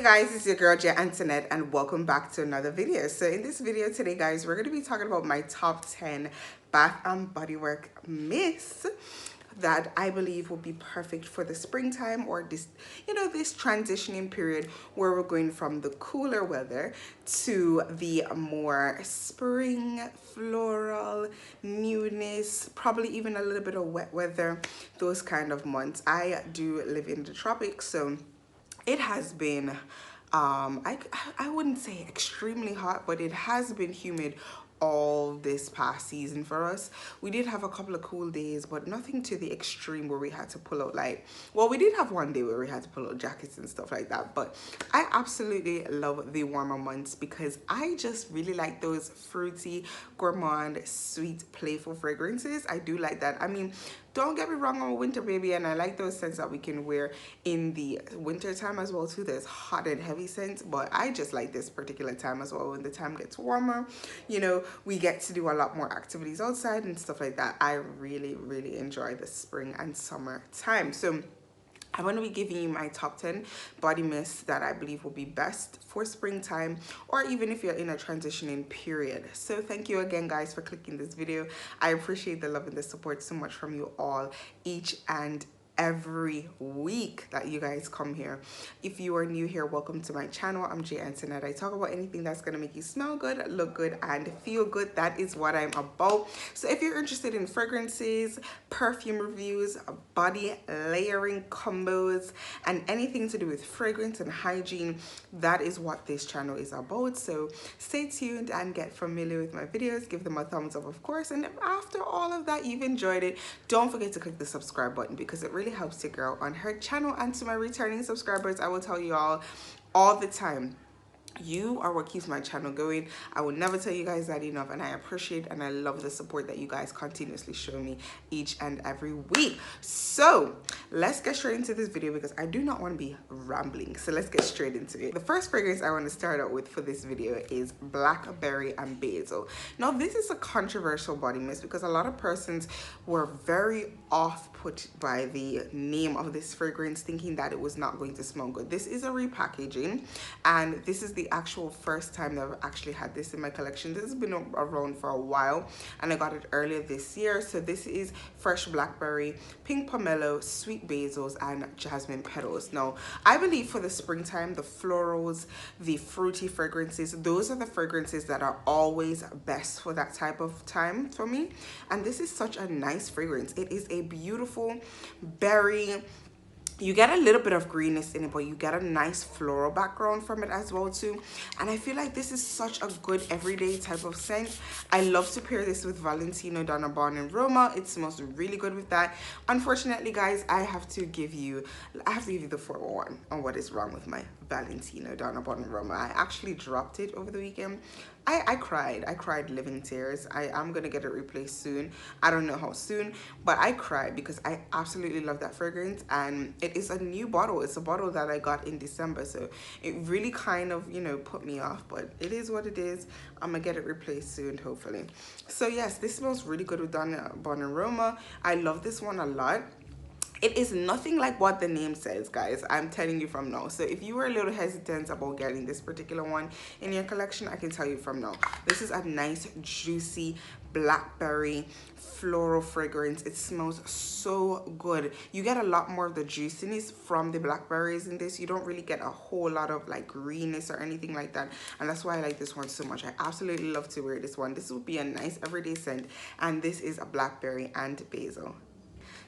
Hey guys, it's your girl Antoinette and welcome back to another video. So in this video today guys, we're going to be talking about my top 10 Bath and Body Works mists that I believe will be perfect for the springtime or this, this transitioning period where we're going from the cooler weather to the more spring, floral, newness, probably even a little bit of wet weather, those kind of months. I do live in the tropics, so it has been I wouldn't say extremely hot, but it has been humid all this past season for us. We did have a couple of cool days, but nothing to the extreme where we had to pull out, like, well, we did have one day where we had to pull out jackets and stuff like that. But I absolutely love the warmer months because I just really like those fruity, gourmand, sweet, playful fragrances. I do like that. I mean, don't get me wrong, I'm a winter baby and I like those scents that we can wear in the winter time as well too. There's hot and heavy scents, but I just like this particular time as well. When the time gets warmer, we get to do a lot more activities outside and stuff like that. I really enjoy the spring and summer time. So I'm going to be giving you my top 10 body mists that I believe will be best for springtime or even if you're in a transitioning period. So thank you again guys for clicking this video. I appreciate the love and the support so much from you all each and every week that you guys come here. If you are new here, welcome to my channel. I'm Antoinette. I talk about anything that's going to make you smell good, look good, and feel good. That is what I'm about. So if you're interested in fragrances, perfume reviews, body layering combos, and anything to do with fragrance and hygiene, that is what this channel is about. So stay tuned and get familiar with my videos. Give them a thumbs up, of course. And if after all of that you've enjoyed it, don't forget to click the subscribe button because it really helps your girl on her channel. And to my returning subscribers, I will tell you all the time, you are what keeps my channel going. I will never tell you guys that enough, and I appreciate and I love the support that you guys continuously show me each and every week. So let's get straight into this video because I do not want to be rambling. So let's get straight into it. The first fragrance I want to start out with for this video is Blackberry and Basil. Now this is a controversial body mist because a lot of persons were very off put by the name of this fragrance, thinking that it was not going to smell good. This is a repackaging, and this is the actual first time that I've actually had this in my collection. This has been around for a while and I got it earlier this year. So this is fresh blackberry, pink pomelo, sweet basils, and jasmine petals. Now I believe for the springtime, the florals, the fruity fragrances, those are the fragrances that are always best for that type of time for me. And this is such a nice fragrance. It is a beautiful berry. You get a little bit of greenness in it, but you get a nice floral background from it as well too. And I feel like this is such a good everyday type of scent. I love to pair this with Valentino Donna Born & Roma. It smells really good with that. Unfortunately guys, I have to give you the 411 on what is wrong with my Valentino Donna Born & Roma. I actually dropped it over the weekend. I cried living tears. I'm gonna get it replaced soon. I don't know how soon, but I cried because I absolutely love that fragrance, and it is a new bottle. It's a bottle that I got in December, so it really kind of put me off, but it is what it is. I'm gonna get it replaced soon, hopefully. So yes, this smells really good with Donna Born & Roma. I love this one a lot. It is nothing like what the name says, guys. I'm telling you from now. So if you were a little hesitant about getting this particular one in your collection, I can tell you from now. This is a nice, juicy blackberry floral fragrance. It smells so good. You get a lot more of the juiciness from the blackberries in this. You don't really get a whole lot of like greenness or anything like that. And that's why I like this one so much. I absolutely love to wear this one. This would be a nice everyday scent. And this is a blackberry and basil.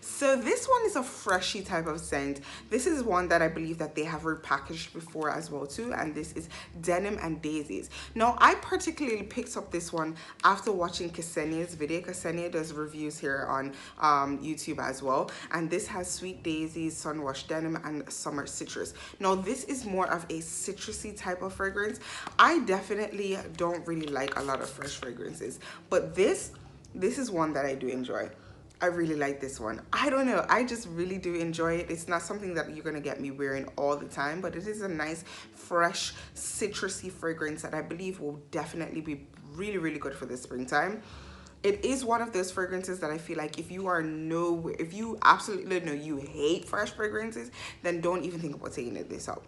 So this one is a freshy type of scent. This is one that I believe that they have repackaged before as well too, and this is Denim and Daisies. Now I particularly picked up this one after watching Ksenia's video. Ksenia does reviews here on YouTube as well, and this has sweet daisies, sunwash denim, and summer citrus. Now this is more of a citrusy type of fragrance. I definitely don't really like a lot of fresh fragrances, but this is one that I do enjoy. I really like this one. I don't know, I just really do enjoy it. It's not something that you're gonna get me wearing all the time, but it is a nice, fresh, citrusy fragrance that I believe will definitely be really good for the springtime. It is one of those fragrances that I feel like if you absolutely know you hate fresh fragrances, then don't even think about taking this out.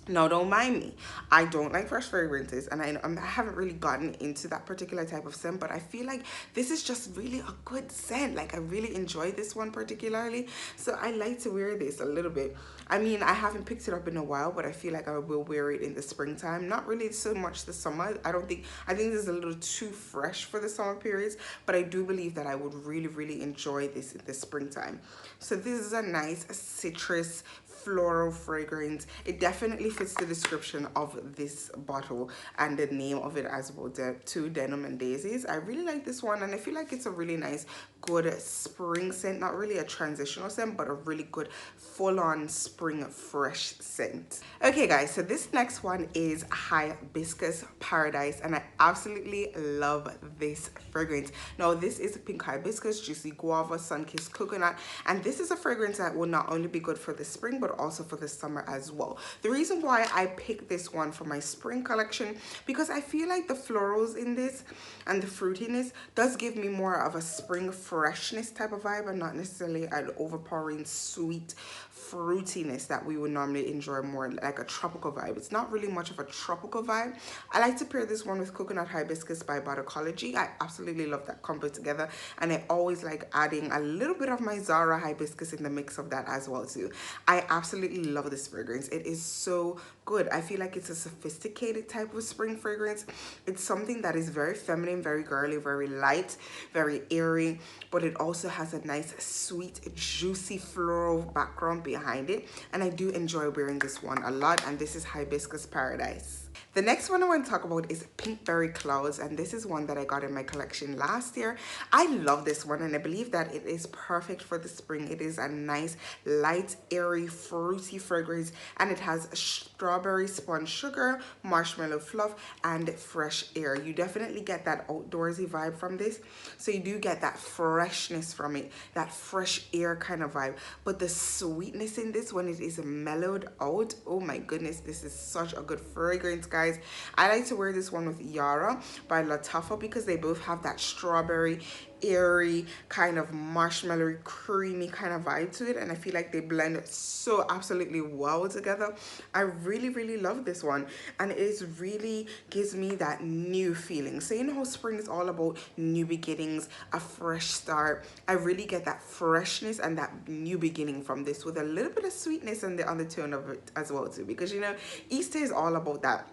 Now, don't mind me. I don't like fresh fragrances, and I haven't really gotten into that particular type of scent, but I feel like this is just really a good scent. Like, I really enjoy this one particularly, so I like to wear this a little bit. I mean, I haven't picked it up in a while, but I feel like I will wear it in the springtime. Not really so much the summer. I think this is a little too fresh for the summer periods, but I do believe that I would really enjoy this in the springtime. So this is a nice citrus floral fragrance. It definitely fits the description of this bottle and the name of it as well, the two Denim and Daisies. I really like this one, and I feel like it's a really nice good spring scent. Not really a transitional scent, but a really good full-on spring fresh scent. Okay guys, so this next one is Hibiscus Paradise, and I absolutely love this fragrance. Now this is pink hibiscus, juicy guava, sun-kissed coconut, and this is a fragrance that will not only be good for the spring but also for the summer as well. The reason why I picked this one for my spring collection, because I feel like the florals in this and the fruitiness does give me more of a spring freshness type of vibe, and not necessarily an overpowering sweet fruitiness that we would normally enjoy, more like a tropical vibe. It's not really much of a tropical vibe. I like to pair this one with Coconut Hibiscus by Boticology. I absolutely love that combo together, and I always like adding a little bit of my Zara hibiscus in the mix of that as well too. I absolutely love this fragrance. It is so good. I feel like it's a sophisticated type of spring fragrance. It's something that is very feminine, very girly, very light, very airy, but it also has a nice sweet juicy floral background behind it, and I do enjoy wearing this one a lot, and this is Hibiscus Paradise. The next one I want to talk about is Pinkberry Clouds, and this is one that I got in my collection last year. I love this one, and I believe that it is perfect for the spring. It is a nice, light, airy, fruity fragrance, and it has strawberry spun sugar, marshmallow fluff, and fresh air. You definitely get that outdoorsy vibe from this, so you do get that freshness from it, that fresh air kind of vibe, but the sweetness in this, when it is mellowed out, oh my goodness, this is such a good fragrance, guys. I like to wear this one with Yara by Lattafa because they both have that strawberry airy kind of marshmallow creamy kind of vibe to it, and I feel like they blend so absolutely well together. I really love this one, and it really gives me that new feeling. So you know how spring is all about new beginnings, a fresh start. I really get that freshness and that new beginning from this, with a little bit of sweetness and the undertone of it as well too, because you know Easter is all about that,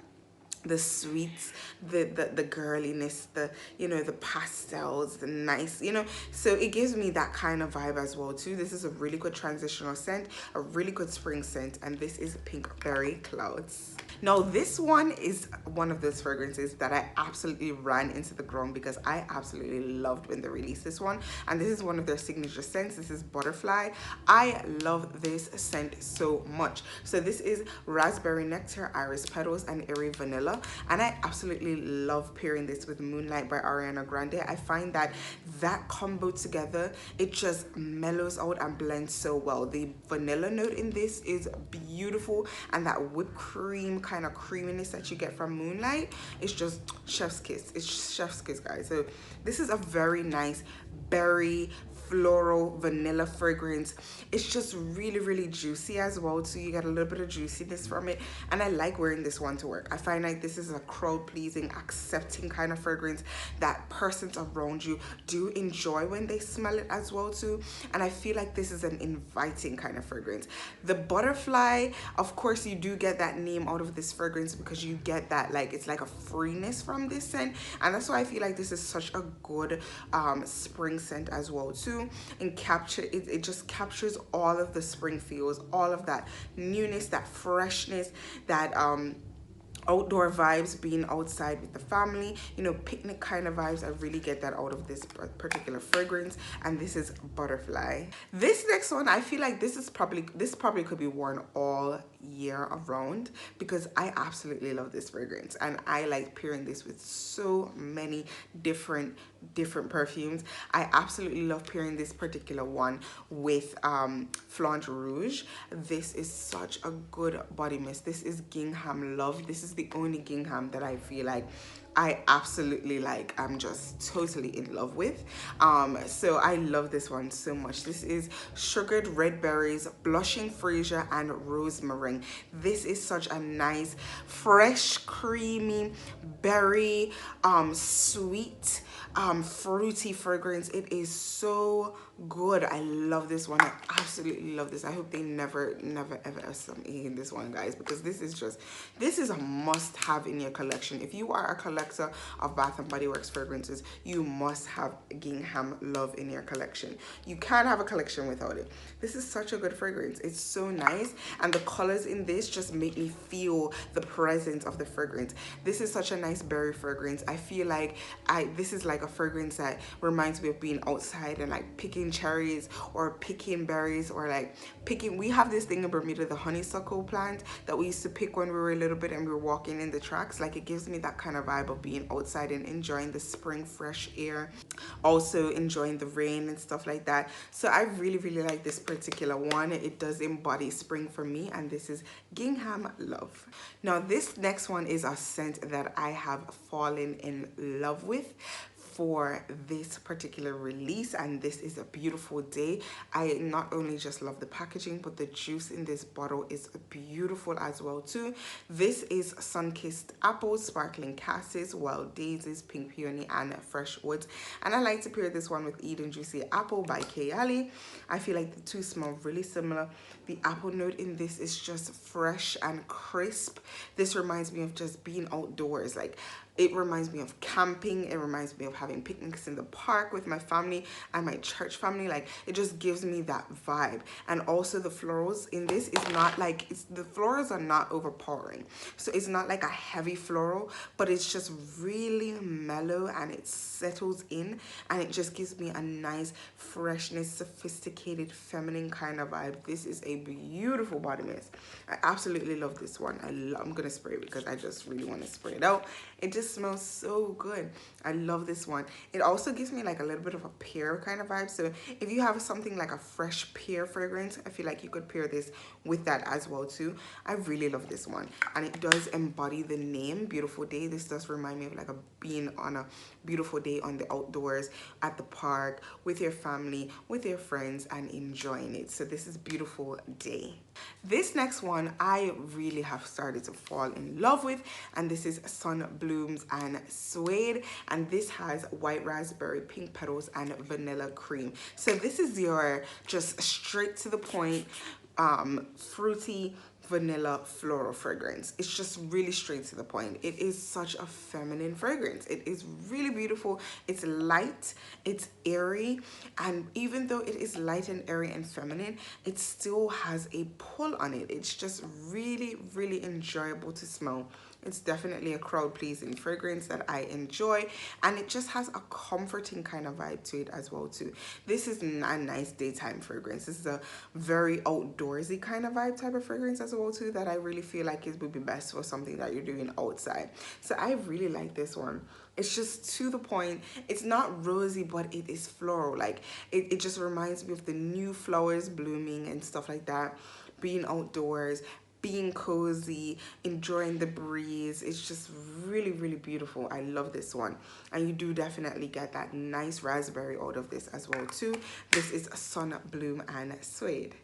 the sweets, the girliness, the, you know, the pastels, the nice, you know, so it gives me that kind of vibe as well too. This is a really good transitional scent, a really good spring scent, and this is Pinkberry Clouds. Now this one is one of those fragrances that I absolutely ran into the ground because I absolutely loved when they released this one, and this is one of their signature scents. This is Butterfly. I love this scent so much. So this is raspberry nectar, iris petals, and airy vanilla, and I absolutely love pairing this with Moonlight by Ariana Grande. I find that that combo together, it just mellows out and blends so well. The vanilla note in this is beautiful, and that whipped cream kind of creaminess that you get from Moonlight is just chef's kiss. It's chef's kiss, guys. So this is a very nice berry floral vanilla fragrance. It's just really juicy as well, so you get a little bit of juiciness from it, and I like wearing this one to work. I find like this is a crowd pleasing, accepting kind of fragrance that persons around you do enjoy when they smell it as well too, and I feel like this is an inviting kind of fragrance. The Butterfly, of course, you do get that name out of this fragrance because you get that, like, it's like a freeness from this scent, and that's why I feel like this is such a good spring scent as well too. And it just captures all of the spring feels, all of that newness, that freshness, that outdoor vibes, being outside with the family, you know, picnic kind of vibes. I really get that out of this particular fragrance, and this is Butterfly. This next one, I feel like this probably could be worn all year around because I absolutely love this fragrance, and I like pairing this with so many different perfumes. I absolutely love pairing this particular one with Flange Rouge. This is such a good body mist. This is Gingham Love. This is the only Gingham that I feel like I absolutely like. I'm just totally in love with. So I love this one so much. This is sugared red berries, blushing freesia, and rose meringue. This is such a nice, fresh, creamy, berry, sweet, fruity fragrance. It is so good. I love this one. I absolutely love this. I hope they never ever stop making this one, guys, because this is a must have in your collection. If you are a collector of Bath and Body Works fragrances, you must have Gingham Love in your collection. You can't have a collection without it. This is such a good fragrance. It's so nice, and the colors in this just make me feel the presence of the fragrance. This is such a nice berry fragrance. I feel like this is like a fragrance that reminds me of being outside and like picking cherries or picking berries, or like picking, we have this thing in Bermuda, the honeysuckle plant that we used to pick when we were a little bit and we were walking in the tracks. Like, it gives me that kind of vibe of being outside and enjoying the spring fresh air, also enjoying the rain and stuff like that. So I really like this particular one. It does embody spring for me, and this is Gingham Love. Now this next one is a scent that I have fallen in love with for this particular release, and this is A Beautiful Day. I not only just love the packaging, but the juice in this bottle is beautiful as well too. This is Sun-Kissed Apples, Sparkling Cassis, Wild Daisies, Pink Peony, and Fresh Woods. And I like to pair this one with Eden Juicy Apple by Kayali. I feel like the two smell really similar. The apple note in this is just fresh and crisp. This reminds me of just being outdoors. Like, it reminds me of camping. It reminds me of having picnics in the park with my family and my church family. Like, it just gives me that vibe. And also the florals in this is not like, the florals are not overpowering. So it's not like a heavy floral, but it's just really mellow, and it settles in, and it just gives me a nice freshness, sophisticated, feminine kind of vibe. This is a beautiful body mist. I absolutely love this one. I'm gonna spray it because I just really want to spray it out. It just smells so good. I love this one. It also gives me like a little bit of a pear kind of vibe. So if you have something like a fresh pear fragrance, I feel like you could pair this with that as well too. I really love this one, and it does embody the name Beautiful Day. This does remind me of like being on a beautiful day on the outdoors, at the park, with your family, with your friends, and enjoying it. So this is Beautiful Day. This next one I really have started to fall in love with, and this is Sun Blooms and Suede, and this has white raspberry, pink petals, and vanilla cream. So this is your just straight to the point, fruity vanilla floral fragrance. It's just really straight to the point. It is such a feminine fragrance. It is really beautiful. It's light, it's airy, and even though it is light and airy and feminine, it still has a pull on it. It's just really enjoyable to smell. It's definitely a crowd-pleasing fragrance that I enjoy, and it just has a comforting kind of vibe to it as well too. This is a nice daytime fragrance. This is a very outdoorsy kind of vibe type of fragrance as well too, that I really feel like it would be best for something that you're doing outside. So I really like this one. It's just to the point. It's not rosy, but it is floral. Like, it just reminds me of the new flowers blooming and stuff like that, being outdoors, being cozy, enjoying the breeze. It's just really beautiful. I love this one, and you do definitely get that nice raspberry out of this as well too. This is Sun Bloom and Suede.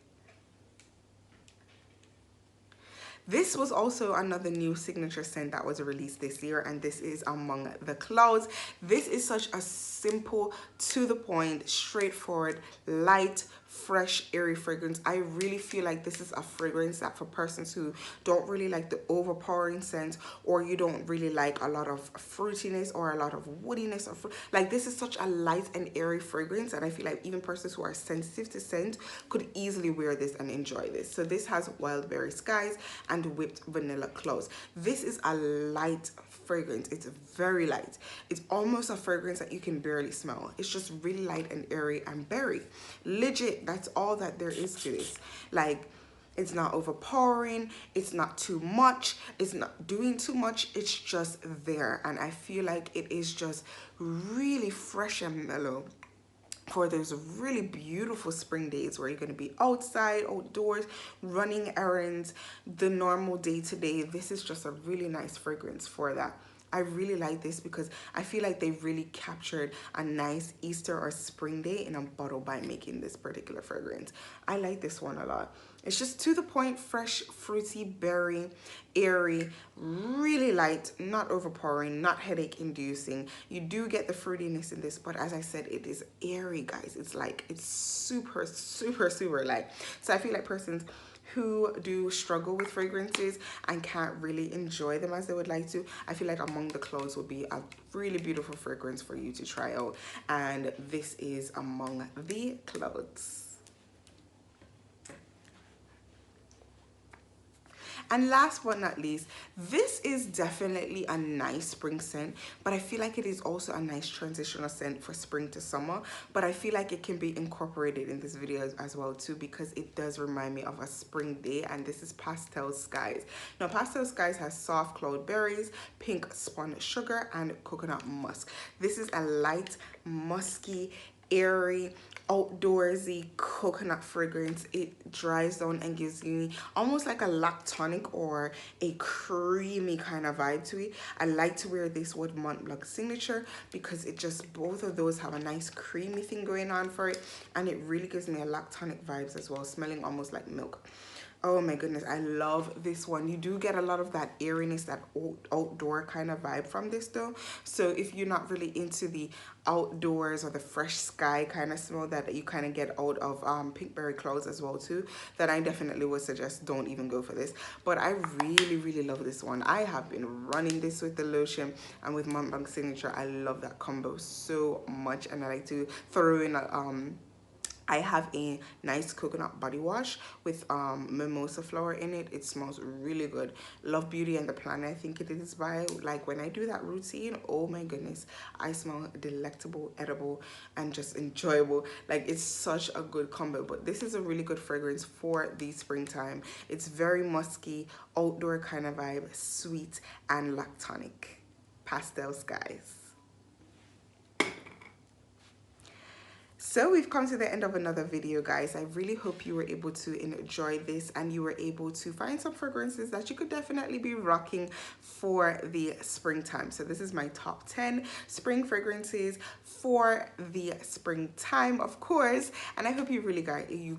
This was also another new signature scent that was released this year, and this is Among the Clouds. This is such a simple, to the point, straightforward, light, fresh, airy fragrance. I really feel like this is a fragrance that for persons who don't really like the overpowering scent, or you don't really like a lot of fruitiness or a lot of woodiness, or like, this is such a light and airy fragrance, and I feel like even persons who are sensitive to scent could easily wear this and enjoy this. So this has Wild Berry Skies and Whipped Vanilla Clouds. This is a light fragrance. It's very light. It's almost a fragrance that you can barely smell. It's just really light and airy and berry. Legit, that's all that there is to this. Like, it's not overpowering, it's not too much, it's not doing too much, it's just there. And I feel like it is just really fresh and mellow for those really beautiful spring days where you're going to be outside, outdoors, running errands, the normal day-to-day. This is just a really nice fragrance for that. I really like this because I feel like they really captured a nice Easter or spring day in a bottle by making this particular fragrance. I like this one a lot. It's just to the point, fresh, fruity, berry, airy, really light, not overpowering, not headache inducing. You do get the fruitiness in this, but as I said, it is airy, guys. It's like, it's super, super, super light. So I feel like persons who do struggle with fragrances and can't really enjoy them as they would like to, I feel like Among the Clouds would be a really beautiful fragrance for you to try out. And this is Among the Clouds. And last but not least, this is definitely a nice spring scent, but I feel like it is also a nice transitional scent for spring to summer. But I feel like it can be incorporated in this video as well too, because it does remind me of a spring day, and this is Pastel Skies. Now, Pastel Skies has soft cloud berries, pink spun sugar, and coconut musk. This is a light, musky, airy, outdoorsy coconut fragrance. It dries down and gives me almost like a lactonic or a creamy kind of vibe to it. I like to wear this with Mont Blanc Signature because it just, both of those have a nice creamy thing going on for it, and it really gives me a lactonic vibes as well, smelling almost like milk. Oh my goodness, I love this one. You do get a lot of that airiness, that outdoor kind of vibe from this though. So if you're not really into the outdoors or the fresh sky kind of smell that you kind of get out of Pinkberry Clouds as well too, then I definitely would suggest don't even go for this. But I really, really love this one. I have been running this with the lotion and with Mont Blanc Signature. I love that combo so much, and I like to throw in a I have a nice coconut body wash with mimosa flower in it. It smells really good. Love Beauty and the Planet, I think it is by. Like when I do that routine, oh my goodness, I smell delectable, edible, and just enjoyable. Like it's such a good combo. But this is a really good fragrance for the springtime. It's very musky, outdoor kind of vibe, sweet and lactonic. Pastel Skies. So we've come to the end of another video, guys. I really hope you were able to enjoy this and you were able to find some fragrances that you could definitely be rocking for the springtime. So this is my top 10 spring fragrances for the springtime, of course. And I hope you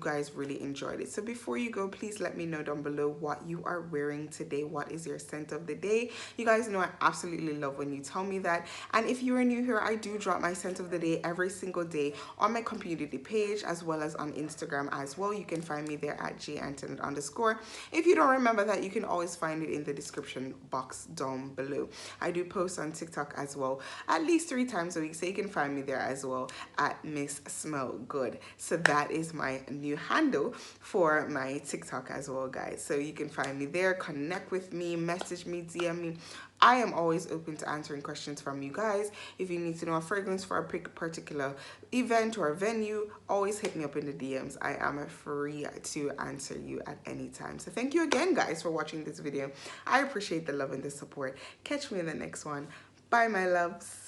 guys really enjoyed it. So before you go, please let me know down below what you are wearing today. What is your scent of the day? You guys know I absolutely love when you tell me that. And if you are new here, I do drop my scent of the day every single day on my community page as well as on Instagram as well. You can find me there at @jantoinette_. If you don't remember that, you can always find it in the description box down below. I do post on TikTok as well at least 3 times a week, so you can find me there as well at Miss Smell Good. So that is my new handle for my TikTok as well, guys. So you can find me there, connect with me, message me, DM me. I am always open to answering questions from you guys. If you need to know a fragrance for a particular event or venue, always hit me up in the DMs. I am free to answer you at any time. So thank you again, guys, for watching this video. I appreciate the love and the support. Catch me in the next one. Bye, my loves.